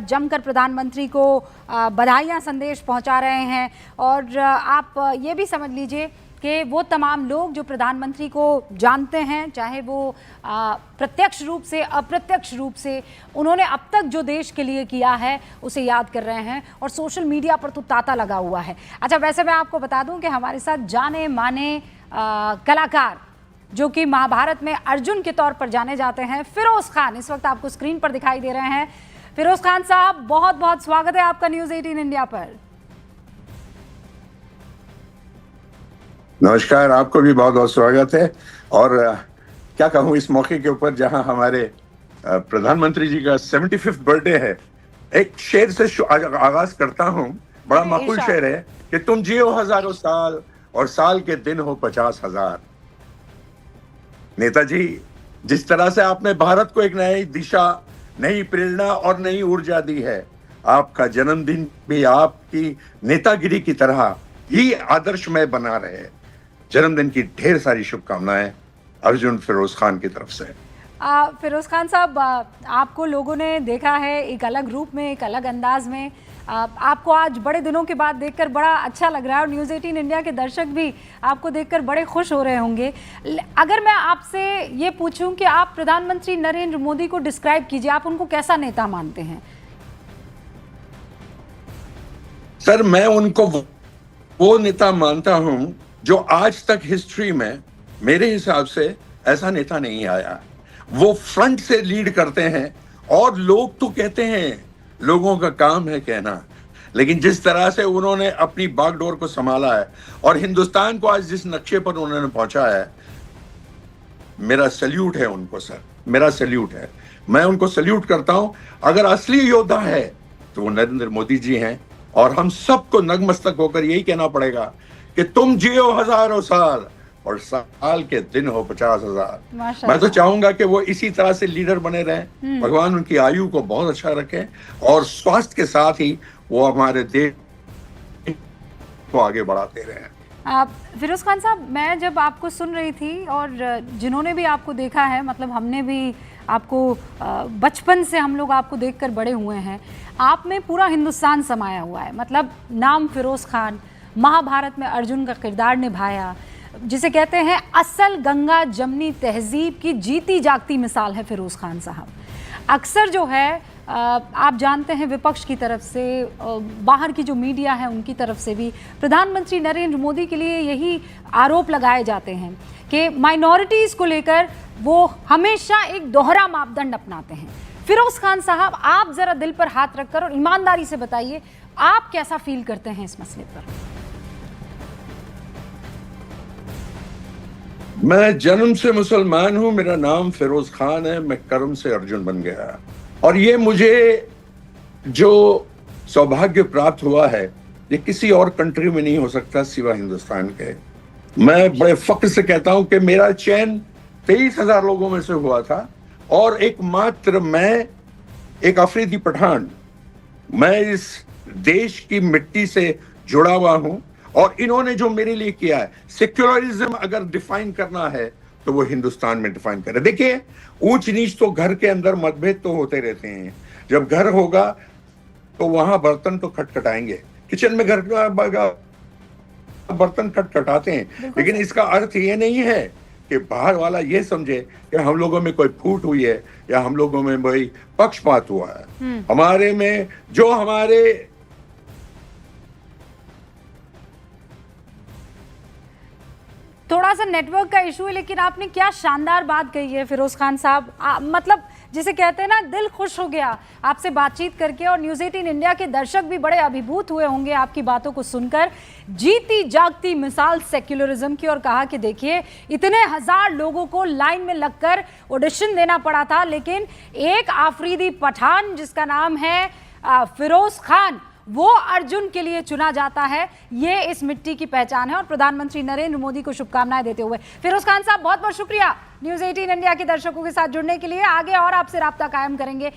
जमकर प्रधानमंत्री को बधाइयां संदेश पहुंचा रहे हैं। और आप ये भी समझ लीजिए कि वो तमाम लोग जो प्रधानमंत्री को जानते हैं, चाहे वो प्रत्यक्ष रूप से अप्रत्यक्ष रूप से, उन्होंने अब तक जो देश के लिए किया है उसे याद कर रहे हैं और सोशल मीडिया पर तो तांता लगा हुआ है। अच्छा, वैसे मैं आपको बता दूं कि हमारे साथ जाने माने कलाकार जो कि महाभारत में अर्जुन के तौर पर जाने जाते हैं, फिरोज खान इस वक्त आपको स्क्रीन पर दिखाई दे रहे हैं। फिरोज खान साहब, बहुत बहुत स्वागत है आपका न्यूज़ 18 इंडिया पर। नमस्कार, आपको भी बहुत बहुत स्वागत है। और क्या कहूँ इस मौके के ऊपर जहां हमारे प्रधानमंत्री जी का 75th बर्थडे है, एक शेर से आगाज करता हूं। बड़ा माकूल शेर है कि तुम जियो हजारों साल और साल के दिन हो 50,000। नेताजी, जिस तरह से आपने भारत को एक नई दिशा, नई प्रेरणा और नई ऊर्जा दी है, आपका जन्मदिन भी आपकी नेतागिरी की तरह ही आदर्शमय बना रहे। जन्मदिन की ढेर सारी शुभकामनाएं अर्जुन फिरोज खान की तरफ से। फिरोज खान साहब, आपको लोगों ने देखा है एक अलग रूप में, एक अलग अंदाज में। आपको आज बड़े दिनों के बाद देखकर बड़ा अच्छा लग रहा है और न्यूज़ 18 इंडिया के दर्शक भी आपको देखकर बड़े खुश हो रहे होंगे। अगर मैं आपसे ये पूछूं कि आप प्रधानमंत्री नरेंद्र मोदी को डिस्क्राइब कीजिए, आप उनको कैसा नेता मानते हैं? सर, मैं उनको वो नेता मानता हूं जो आज तक हिस्ट्री में मेरे हिसाब से ऐसा नेता नहीं आया। वो फ्रंट से लीड करते हैं और लोग तो कहते हैं, लोगों का काम है कहना, लेकिन जिस तरह से उन्होंने अपनी बागडोर को संभाला है और हिंदुस्तान को आज जिस नक्शे पर उन्होंने पहुंचा है, मेरा सैल्यूट है उनको। सर, मेरा सैल्यूट है, मैं उनको सैल्यूट करता हूं। अगर असली योद्धा है तो वो नरेंद्र मोदी जी हैं और हम सबको नतमस्तक होकर यही कहना पड़ेगा कि तुम जियो हजारों साल और साल के दिन हो 50,000। मैं तो चाहूंगा कि वो इसी तरह से लीडर बने रहें। भगवान उनकी आयु को बहुत अच्छा रखें और स्वास्थ्य के साथ ही वो हमारे देश को आगे बढ़ाते रहें। फिरोज खान साहब, मैं जब आपको सुन रही थी और जिन्होंने भी आपको देखा है, मतलब हमने भी आपको बचपन से हम लोग आपको देखकर बड़े हुए हैं, आप में पूरा हिंदुस्तान समाया हुआ है। मतलब नाम फिरोज खान, महाभारत में अर्जुन का किरदार निभाया, जिसे कहते हैं असल गंगा जमनी तहजीब की जीती जागती मिसाल है फिरोज खान साहब। अक्सर जो है आप जानते हैं विपक्ष की तरफ से, बाहर की जो मीडिया है उनकी तरफ से भी प्रधानमंत्री नरेंद्र मोदी के लिए यही आरोप लगाए जाते हैं कि माइनॉरिटीज़ को लेकर वो हमेशा एक दोहरा मापदंड अपनाते हैं। फिरोज खान साहब, आप ज़रा दिल पर हाथ रखकर और ईमानदारी से बताइए, आप कैसा फील करते हैं इस मसले पर? मैं जन्म से मुसलमान हूं, मेरा नाम फिरोज खान है, मैं कर्म से अर्जुन बन गया और ये मुझे जो सौभाग्य प्राप्त हुआ है ये किसी और कंट्री में नहीं हो सकता सिवा हिंदुस्तान के। मैं बड़े फख्र से कहता हूं कि मेरा चयन 23,000 लोगों में से हुआ था और एकमात्र मैं, एक अफरीदी पठान, मैं इस देश की मिट्टी से जुड़ा हुआ हूं और इन्होंने जो मेरे लिए किया है, सेक्युलरिज्म अगर डिफाइन करना है तो वो हिंदुस्तान में डिफाइन करे। देखिए, ऊंच नीच तो घर के अंदर मतभेद तो होते रहते हैं। जब घर होगा तो वहां बर्तन तो खटखटाएंगे, किचन में घर बर्तन खटखटाते हैं, लेकिन इसका अर्थ ये नहीं है कि बाहर वाला ये समझे कि हम लोगों में कोई फूट हुई है या हम लोगों में कोई पक्षपात हुआ है। हमारे में जो हमारे थोड़ा सा नेटवर्क का इशू है, लेकिन आपने क्या शानदार बात कही है फिरोज खान साहब। मतलब जिसे कहते हैं ना, दिल खुश हो गया आपसे बातचीत करके और न्यूज़ 18 इंडिया के दर्शक भी बड़े अभिभूत हुए होंगे आपकी बातों को सुनकर। जीती जागती मिसाल सेक्युलरिज्म की, और कहा कि देखिए इतने हजार लोगों को लाइन में लगकर ऑडिशन देना पड़ा था, लेकिन एक आफरीदी पठान जिसका नाम है फिरोज खान, वो अर्जुन के लिए चुना जाता है। ये इस मिट्टी की पहचान है और प्रधानमंत्री नरेंद्र मोदी को शुभकामनाएं देते हुए फिरोज खान साहब, बहुत बहुत शुक्रिया न्यूज़ 18 इंडिया के दर्शकों के साथ जुड़ने के लिए। आगे और आपसे राब्ता कायम करेंगे।